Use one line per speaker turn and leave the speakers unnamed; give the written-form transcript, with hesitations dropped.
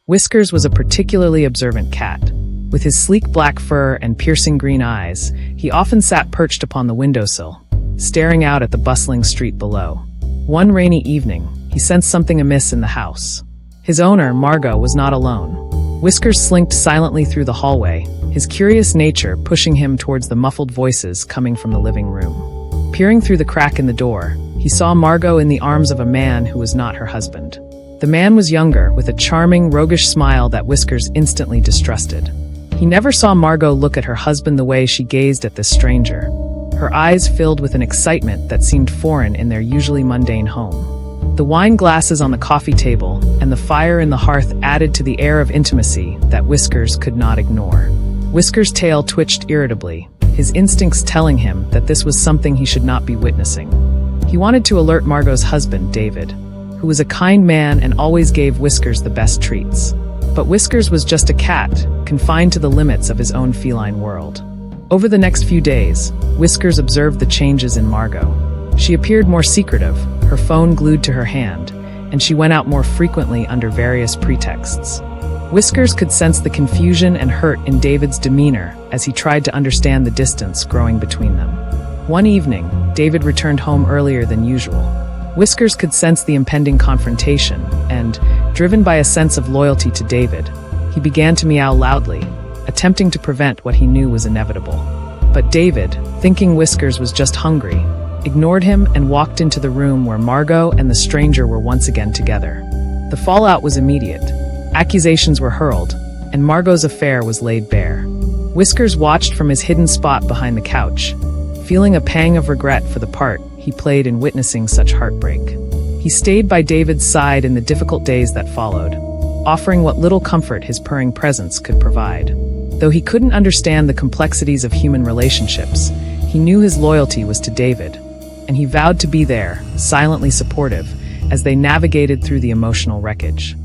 Whiskers was a particularly observant cat. With his sleek black fur and piercing green eyes, he often sat perched upon the windowsill, staring out at the bustling street below. One rainy evening, he sensed something amiss in the house. His owner, Margot, was not alone. Whiskers slinked silently through the hallway, his curious nature pushing him towards the muffled voices coming from the living room. Peering through the crack in the door, he saw Margot in the arms of a man who was not her husband. The man was younger, with a charming, roguish smile that Whiskers instantly distrusted. He never saw Margot look at her husband the way she gazed at this stranger. Her eyes filled with an excitement that seemed foreign in their usually mundane home. The wine glasses on the coffee table and the fire in the hearth added to the air of intimacy that Whiskers could not ignore. Whiskers' tail twitched irritably, his instincts telling him that this was something he should not be witnessing. He wanted to alert Margot's husband, David, who was a kind man and always gave Whiskers the best treats. But Whiskers was just a cat, confined to the limits of his own feline world. Over the next few days, Whiskers observed the changes in Margot. She appeared more secretive, her phone glued to her hand, and she went out more frequently under various pretexts. Whiskers could sense the confusion and hurt in David's demeanor as he tried to understand the distance growing between them. One evening, David returned home earlier than usual. Whiskers could sense the impending confrontation, and, driven by a sense of loyalty to David, he began to meow loudly, attempting to prevent what he knew was inevitable. But David, thinking Whiskers was just hungry, ignored him and walked into the room where Margot and the stranger were once again together. The fallout was immediate. Accusations were hurled, and Margot's affair was laid bare. Whiskers watched from his hidden spot behind the couch, feeling a pang of regret for the part he played in witnessing such heartbreak. He stayed by David's side in the difficult days that followed, offering what little comfort his purring presence could provide. Though he couldn't understand the complexities of human relationships, he knew his loyalty was to David, and he vowed to be there, silently supportive, as they navigated through the emotional wreckage.